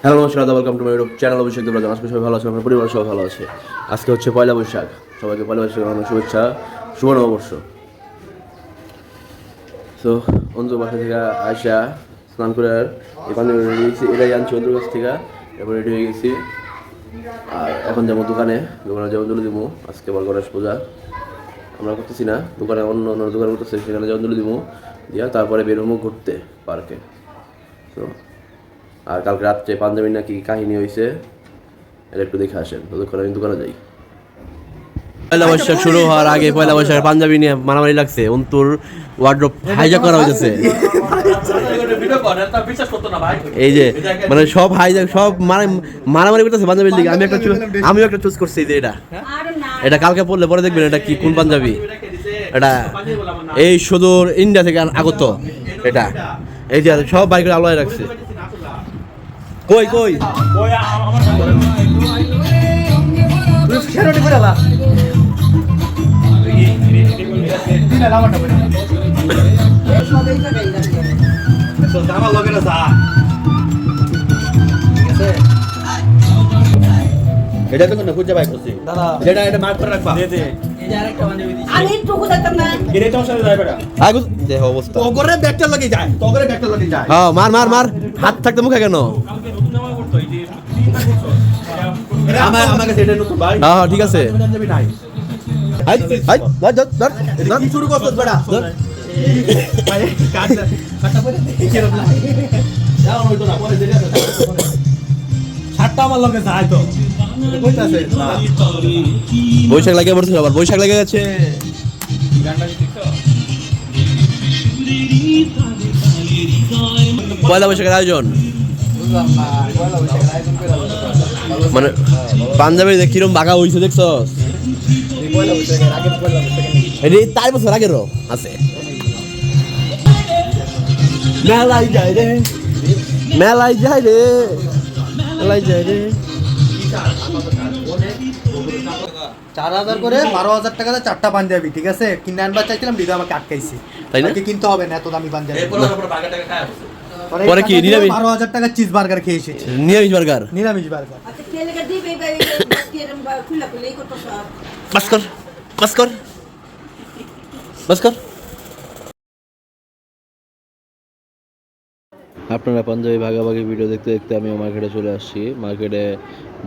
Hello নমস্কার, welcome to my YouTube channel. Abhishek Debraj. আজকে সবাই ভালো আছে, আপনার পরিবার সবাই ভালো আছে। আজকে হচ্ছে পয়লা বৈশাখ। সবাইকে পয়লা বৈশাখের অনেক শুভেচ্ছা, শুভ নববর্ষ। তো অন্ধু বাসা থেকে আয়সা স্নান করে আর এই পাঞ্জাবি রেডি গেছি, এটাই আনছি অন্ধুর কাছ থেকে। এরপর রেডি হয়ে গেছি আর এখন যাবো দোকানে যাবো জল দিব। আজকে আবার গণেশ পূজা আমরা করতেছি না, দোকানে অন্য অন্য দোকান করতেছে, সেখানে যাবো জল দিব দিয়া তারপরে বেরোবো ঘুরতে পার্কে। তো আর কালকে রাত্রে পাঞ্জাবি নাকি কাহিনী হয়েছে, এটা একটু দেখে আসেন। ততক্ষণ আমি দোকানে যাই। পয়লা বৈশাখ শুরু হওয়ার আগে পয়লা বৈশাখের পাঞ্জাবি নিয়ে মারামারি লাগছে, অন্তুর ওয়ার্ড্রোব হাইজ্যাক করা হয়েছে। এই যে মানে সব হাইজ্যাক, সব মারামারি করতেছে পাঞ্জাবির দিকে। আমিও একটা চুজ করছি যে এটা কালকে পড়লে পরে দেখবেন এটা কি কোন পাঞ্জাবি। এটা এই সুদূর ইন্ডিয়া থেকে আগত। এটা এই যে সব বাইকের আলোয় রাখছে। কই কই এটা তো না খুঁজে বাই করছি দাদা, যেটা এটা মার্ক করে রাখবা। দে দে এই যে আরেকটা বানিয়ে দিছি আমি টুকু দেখতাম না এর তোমার সাথে যাই বেটা আগু দেখো অবস্থা তো করে ব্যাগটা লাগি যায়, তো করে ব্যাগটা লাগি যায়। হ্যাঁ মার মার মার, হাত থাকতে মুখে কেন? কালকে নতুন জামা পরতো এই যে আমাকে সেটা নতুন ভাই। হ্যাঁ ঠিক আছে নাই। হাই হাই ধর ধর ধর কি শুরু করছস বেটা? ভাই কাটটা পরে দেখে রাখলা যাও হইতো না, পরে দেরি আছে। ছাড়টা আমার লগে যায় তো কইতাছে না। বৈশাখ লাগে পড়ছে, আবার বৈশাখ লেগে গেছে। পয়লা বৈশাখের আয়োজন মানে পাঞ্জাবি কিরম বাঘা হইছে দেখছস? তাই বছর আগেরও আছে। মেলাই যায় রে, মেলাই যায় রে, মেলাই যায় রে। 4,000 করে 12,000 টাকাতে 4টা পাঞ্জাবি, ঠিক আছে? কিনে আনবার চাইছিলাম, দিদা আমাকে আটকাইছে। তাই না? কিনতে হবে না এত দামি পাঞ্জাবি। পরে কি নিরামিষ 12,000 টাকা চিজ বার্গার খেয়ে এসেছি। নিরামিষ বার্গার, নিরামিষ বার্গার। বাস কর বাস কর বাস কর। আপনারা পাঞ্জাবি ভাগাভাগি ভিডিও দেখতে দেখতে আমি মার্কেটে চলে আসছি। মার্কেটে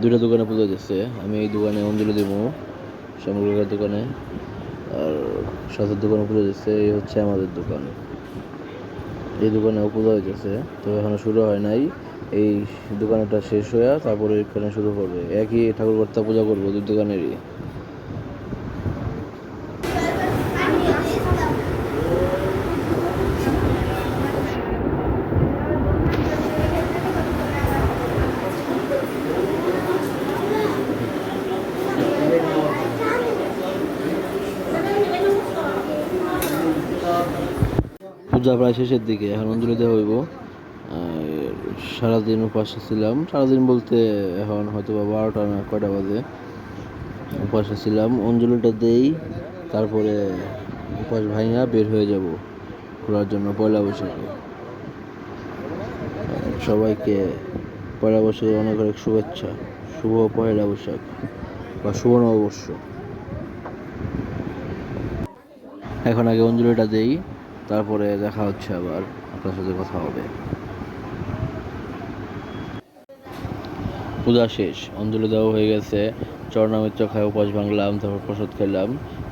দুইটা দোকানে পুজো দিচ্ছে। আমি এই দোকানে অঞ্জলি দেবো, সামগ্রিকের দোকানে, আর সাথের দোকানে পুজো দিচ্ছে। এই হচ্ছে আমাদের দোকান। এই দোকানে পূজা হইতেছে, তো এখনো শুরু হয় নাই। এই দোকানটা শেষ হয়ে তারপরে এখানে শুরু করবে। একই ঠাকুরকর্তা পূজা করবো দুই দোকানেরই। পূজা প্রায় শেষের দিকে, এখন অঞ্জলি দেওয়া হইব। সারাদিন উপাসে ছিলাম, সারাদিন বলতে এখন হয়তো বা 12টা না কয়টা বাজে উপাসে ছিলাম। অঞ্জলিটা দেই, তারপরে উপাস ভাঙা বের হয়ে যাব ঘোরার জন্য পয়লা বৈশাখে। সবাইকে পয়লা বৈশাখে অনেক অনেক শুভেচ্ছা, শুভ পয়লা বৈশাখ বা শুভ নববর্ষ। এখন আগে অঞ্জলিটা দেই, তারপরে দেখা হচ্ছে, আবার আপনার সাথে কথা হবে। পূজা শেষ, অঞ্জলি দেওয়া হয়ে গেছে, চরণামিত্র খায় উপাস ভাঙলাম, তারপর প্রসাদ খেলাম।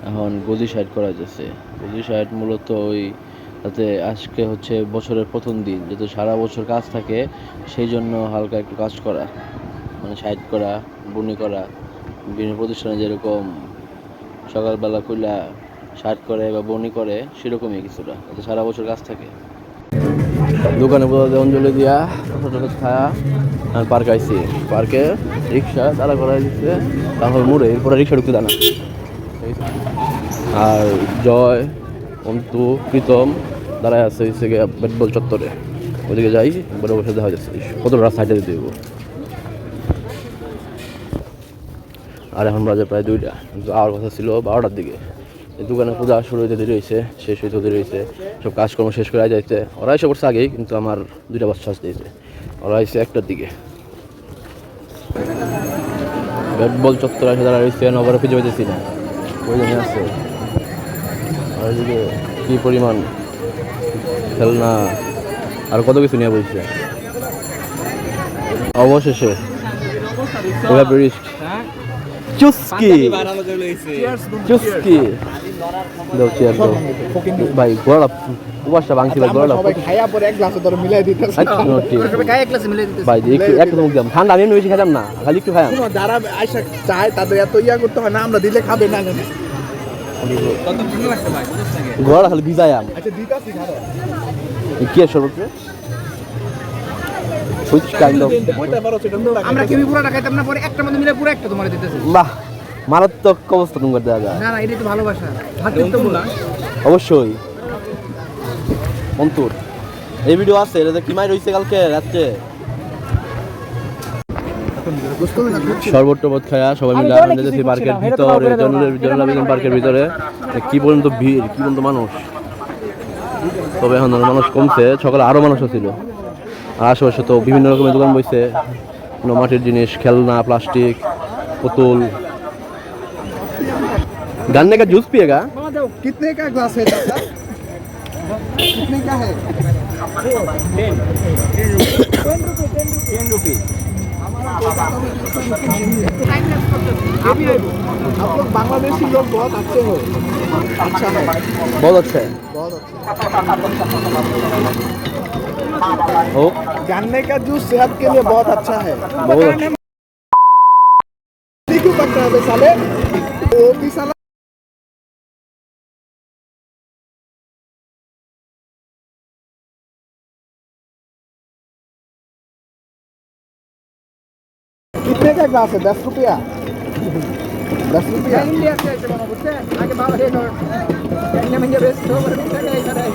এখন গদি সাইড করা যাচ্ছে। গদি সাইড মূলত ওই যাতে আজকে হচ্ছে বছরের প্রথম দিন, যাতে সারা বছর কাজ থাকে সেই জন্য হালকা একটু কাজ করা, মানে সাইড করা, বুনি করা। বিভিন্ন প্রতিষ্ঠানে যেরকম সকালবেলা কইলা শার্ট করে বা বনি করে, সেরকমই কিছুটা, যাতে সারা বছর কাজ থাকে। দোকানে বোঝাতে অঞ্জলি দিয়া খায়া আর পার্কে আইসি। পার্কে রিক্সা তারা করা দিচ্ছে, তারপর মুড়ে এরপরে রিক্সা ঢুকতে দানা। আর জয়, অন্তু, প্রীতম দাঁড়ায় আছে হচ্ছে গিয়ে ব্যাটবল চত্বরে। ওদিকে যাই, বড় বসে দেখা যাচ্ছে কত রাত সাইডে দিতে দেবো। আর এখন বাজে প্রায় 2টা, কিন্তু আওয়ার কথা ছিল 12টার দিকে। এই দোকানে পূজা শুরু হইতে দেরি হয়েছে, শেষ হইতে দেরি হয়েছে, সব কাজকর্ম শেষ করে যাইতে। ওরা এসে পড়ছে আগেই, কিন্তু আমার 2টা বাচ্চা আসতে দিয়েছে। ওরা এসে 1টার দিকে। ব্যাট বল চত্বর আসে তারা রয়েছে নগরে খুঁজে পেতেছি না ওই জন্য আছে আর এদিকে কী পরিমাণ খেলনা আর কত কিছু নিয়ে বলছে অবশেষে চুস্কি চুস্কি দাও চেয়ার দাও ভাই গোড়া উপাসটা ভাঙছি ভাই গোড়া খাইয়া পরে এক গ্লাসে তোর মিলাই দিতেছ ভাই একটু একটু দাম ঠান্ডা আমি এমনি বেশি খাইতাম না খালি একটু খাইতাম যারা আইসা চায় তাদের এত ইয়া করতে হয় না আমরা দিলে খাবে না জানি গোড়া খালি ভিজায়াম আচ্ছা দিতাছি খাও কি আর শরবত রে হুইচ কাইন্ড অফ ওইটা বড় সেটা আমরা কেউ পুরোটা খাইতাম না পরে একটা মধ্যে মিলে পুরো একটা তোমার দিতেছে বাহ মারাত্মক অবস্থা তোমার দেওয়া যায় না না এটাই তো ভালোবাসা ভাতৃত্ব বলা অবশ্যই অন্তর এই ভিডিও আছে এটা কি মাই রইছে কালকে রাতে শরবত টরবত খায়া সবাই মিলে আনন্দ যেতেছি পার্কের ভিতরে জনলাবিজন পার্কের ভিতরে কি পর্যন্ত ভিড় কি পর্যন্ত মানুষ তবে এখন আর মানুষ কমছে সকালে আরো মানুষ ছিল আর আশেপাশে তো বিভিন্ন রকমের দোকান বসছে মাটির জিনিস খেলনা প্লাস্টিক পুতুল गन्ने का जूस पिएगा कितने का ग्लास है चाचा कितने का है 10 रुपए आप लोग बांग्लादेशी लोग बहुत अच्छे हो अच्छा है बहुत अच्छा है बहुत अच्छा ओ गन्ने का जूस सेहत के लिए बहुत अच्छा है बहुत अच्छा क्यों पक रहा है बे साले वो भी साला कितने का ग्लास है 10 रुपया 10 रुपया इंडिया से ऐसे बना बुझते आगे बाबा है और इंडिया में ये बेस्ट हो पर क्या ऐसा है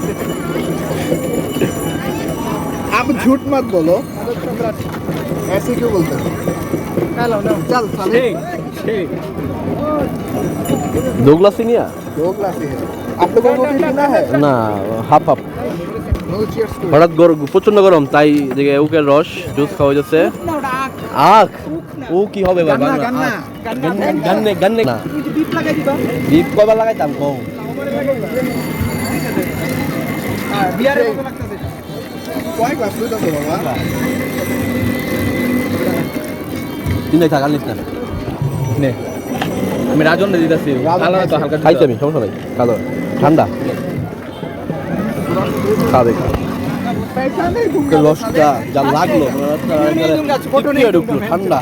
आप झूठ मत बोलो ऐसे क्यों बोलते हो हेलो नो चल साले दो ग्लास ही नहीं है 2 ग्लास ही है आप लोगों को भी पीना है না half half no cheers to হঠাৎ প্রচন্ড গরম তাই দিকে উকের রস জুস খাওয়া যাচ্ছে আখ ও কি হবে বাবা गन्ना গান্নে গান্নে না बीप लगा दी तो দীপ কয়বার লাগাইতাম কও बिहार में लगता है কয় গ্লাস লইতা তো বাবা তিনটাই থাক আনিস না নে আমি রাজন দিতেছি কালো তো হালকা খাইছি আমি সমস্যা নাই কালো ঠান্ডা খাবে पैसा नहीं উকের রসটা যা লাগলো ঢুকলো ঠান্ডা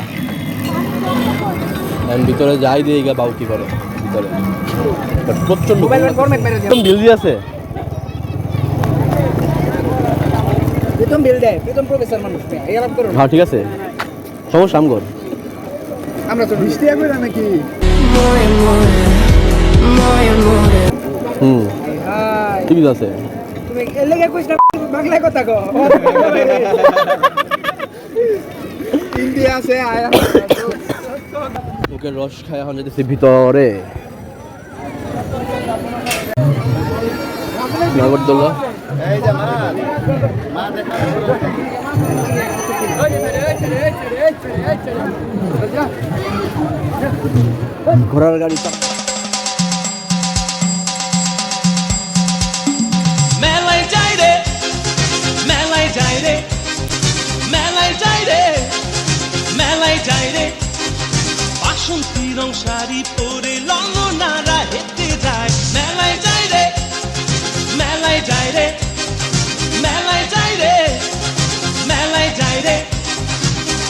আমি ভিতরে যাই দিয়ে গা বাউ কি করে ভিতরে But প্রচন্ড मोबाइल में गवर्नमेंट में একদম বিলজি আছে প্রথম বিল দেয় প্রথম প্রফেসর মানুষ এরকম করো হ্যাঁ ঠিক আছে সমস্যা আমগর আমরা তো বৃষ্টি হবে না নাকি হুম হাই ঠিক আছে তুমি এর লাগি কইছ না বাংলা কথা কো इंडिया से आया ওকে রস খায় এখন যেতেছি ভিতরে নাগরদোলা ঘোড়ার গাড়ি মেলায় যাই রে মেলায় যাই রে মেলায় যাই রে মেলায় যাই রে বাসন্তী রং শাড়ি পরে ললনারা হেঁটে যায় মেলায় যাই রে মেলায় যাই রে মেলায় যাই রে মেলায় যাই রে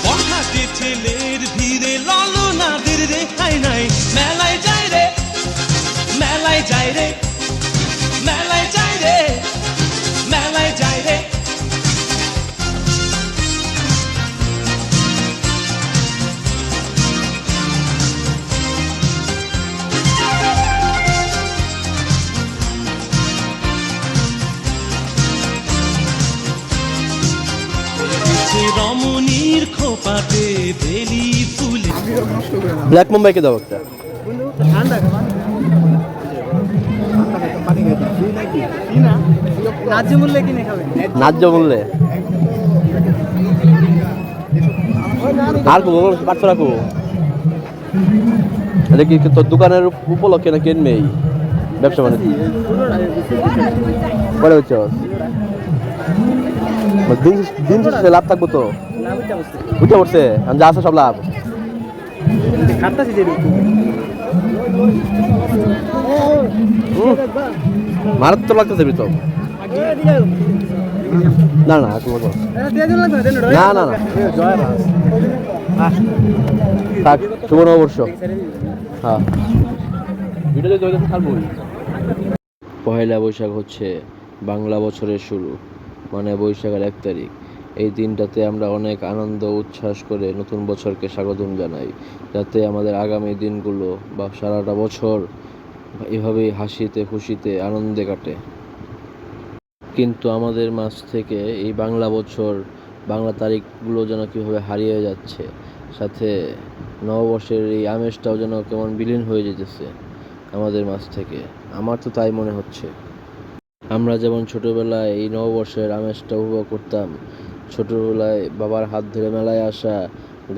বহাতে ছেলের ভিড়ে ললনাদের রেহাই নাই মেলায় যাই রে মেলায় যাই রে মেলায় যাই রে মেলায় যাই রে রমণীর খোপাতে বেলি ফুলে ব্ল্যাক মুম্বাইকে দাও একটা ঠান্ডা খাবার পানি খেতে ফ্রি নাকি ফ্রি না রাজ্য মূল্যে কিনে খাবেন ন্যায্য মূল্যে ওই না আর কো পাঁচশো রাখো এটা কি তোর দোকানের উপলক্ষে না কিনবেই ব্যবসা বাণিজ্য বড় হচ্ছে দিন দিন শেষে লাভ থাকবো তো বুঝতে পারছে যা আছে সব লাভ মারাত্মক লাগতেছে তো না না না না না থাক শুভ নববর্ষ হ্যাঁ পহেলা বৈশাখ হচ্ছে বাংলা বছরের শুরু মানে বৈশাখের 1 তারিখ। এই দিনটাতে আমরা অনেক আনন্দ উচ্ছ্বাস করে নতুন বছরকে স্বাগতম জানাই, যাতে আমাদের আগামী দিনগুলো বা সারাটা বছর এভাবেই হাসিতে খুশিতে আনন্দে কাটে। কিন্তু আমাদের মাঝ থেকে এই বাংলা বছর বাংলা তারিখগুলো যেন কীভাবে হারিয়ে যাচ্ছে, সাথে নববর্ষের এই আমেজটাও যেন কেমন বিলীন হয়ে যেতেছে আমাদের মাঝ থেকে। আমার তো তাই মনে হচ্ছে। আমরা যেমন ছোটোবেলায় এই নববর্ষের আমেজটা উপভোগ করতাম, ছোটোবেলায় বাবার হাত ধরে মেলায় আসা,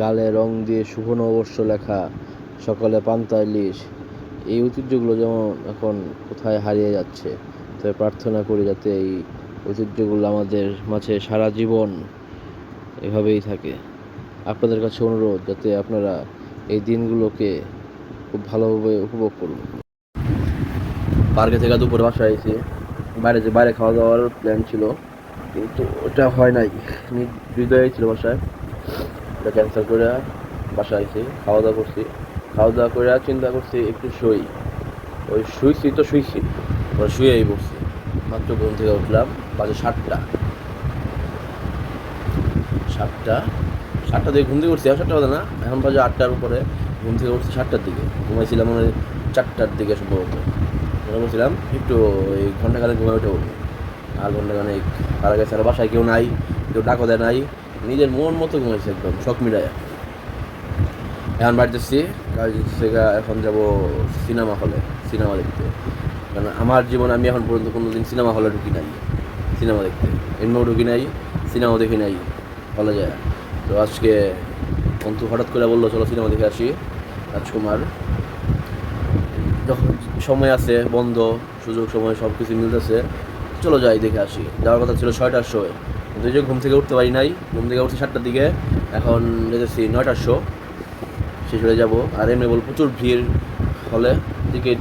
গালে রং দিয়ে শুভ নববর্ষ লেখা, সকালে পান্তা ইলিশ, এই ঐতিহ্যগুলো যেমন এখন কোথায় হারিয়ে যাচ্ছে। তবে প্রার্থনা করি যাতে এই ঐতিহ্যগুলো আমাদের মাঝে সারা জীবন এভাবেই থাকে। আপনাদের কাছে অনুরোধ যাতে আপনারা এই দিনগুলোকে খুব ভালোভাবে উপভোগ করুন। পার্কে থেকে দুপুরে বাসায় এসে বাইরে খাওয়া দাওয়ার প্ল্যান ছিল, কিন্তু ওটা হয় নাই। হৃদয়ে ছিল বাসায়, ওটা ক্যান্সেল করে বাসায় এসে খাওয়া দাওয়া করে চিন্তা করছি একটু শুইছি ওরা শুয়েই পড়ছি। মাত্র ঘুম থেকে উঠলাম, বাজে 7টা থেকে ঘুম থেকে উঠছি, 7টা বাজে না, এখন বাজে 8টার উপরে। ঘুম থেকে উঠছি 7টার দিকে, ঘুমাইছিলাম মানে 4টার দিকে সম্ভবত। মনে করছিলাম একটু এই ঘন্টাখানেক ঘুমায় উঠে উঠবো, আর ঘন্টাখানেক তারা গেছে, আর বাসায় কেউ নাই, কেউ ডাকও দেয় নাই, নিজের মন মতো ঘুমাইছে একদম শখ মিলায়। এখন বাড়তেছি কাজ থেকে, এখন যাব সিনেমা হলে সিনেমা দেখতে। কারণ আমার জীবনে আমি এখন পর্যন্ত কোনো দিন সিনেমা হলে ঢুকি নাই সিনেমা দেখতে, এমনিও ঢুকি নাই, সিনেমাও দেখি নাই হলে যায়। তো আজকে বন্ধু হঠাৎ করে বললো চলো সিনেমা দেখে আসি, রাজকুমার। যখন সময় আছে, বন্ধ সুযোগ সময় সব কিছু মিলতেছে, চলো যাই দেখে আসি। যাওয়ার কথা ছিল 6টার শো, কিন্তু যে ঘুম থেকে উঠতে পারি নাই, ঘুম থেকে উঠছি 7টার দিকে, এখন যেতেছি 9টার শো, শেষ হয়ে যাবো। আর এমনি বল প্রচুর ভিড় হলে, টিকিট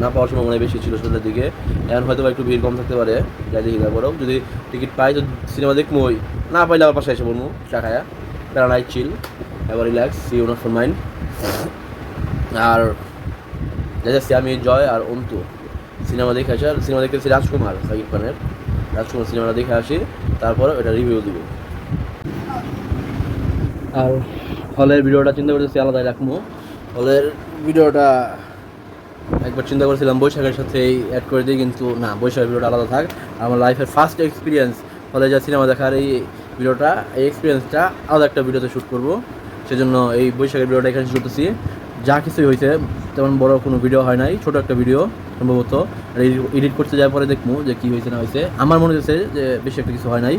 না পাওয়ার সম্ভাবনা বেশি ছিল 7টার দিকে। এখন হয়তো একটু ভিড় কম থাকতে পারে, যাই দেখি তারপরেও যদি টিকিট পাই তো সিনেমা দেখবোই, না পাইলে আবার পাশে এসে বলবো চা খায়া, তারা নাইট চিল, এবার relax, you not for mind. আর যাচ্ছি আমি জয় আর অন্তু সিনেমা দেখে আসি, আর সিনেমা দেখতেছি রাজকুমার, সাকিব খানের রাজকুমার সিনেমাটা দেখে আসি, তারপরে এটা রিভিউ দিব। আর হলের ভিডিওটা চিন্তা করতেছি আলাদাই রাখবো। হলের ভিডিওটা একবার চিন্তা করেছিলাম বৈশাখের সাথেই অ্যাড করে দিই, কিন্তু না, বৈশাখের ভিডিওটা আলাদা থাক। আমার লাইফের ফার্স্ট এক্সপিরিয়েন্স হলে যা সিনেমা দেখার এই ভিডিওটা, এই এক্সপিরিয়েন্সটা আলাদা একটা ভিডিওতে শ্যুট করবো, সেজন্য এই বৈশাখের ভিডিওটা এখানে শ্যুট করতেছি। যা কিছুই হয়েছে তেমন বড় কোনো ভিডিও হয় নাই, ছোটো একটা ভিডিও সম্ভবত। আর এডিট করতে যাওয়ার পরে দেখবো যে কী হয়েছে না হয়েছে। আমার মনে হচ্ছে যে বেশি একটা কিছু হয় নাই,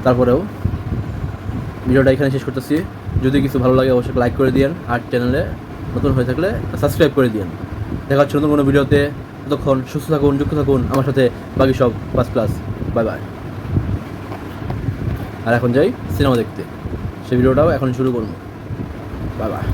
তারপরেও ভিডিওটা এখানে শেষ করতেছি। যদি কিছু ভালো লাগে অবশ্যই লাইক করে দিন, আর চ্যানেলে নতুন হয়ে থাকলে সাবস্ক্রাইব করে দিন। দেখা হচ্ছে নতুন কোনো ভিডিওতে। ততক্ষণ সুস্থ থাকুন, যুক্ত থাকুন আমার সাথে, বাকি সব ক্লাস। Bye bye. আর এখন যাই সিনেমা দেখতে, সেই ভিডিওটাও এখন শুরু করবো। Bye bye.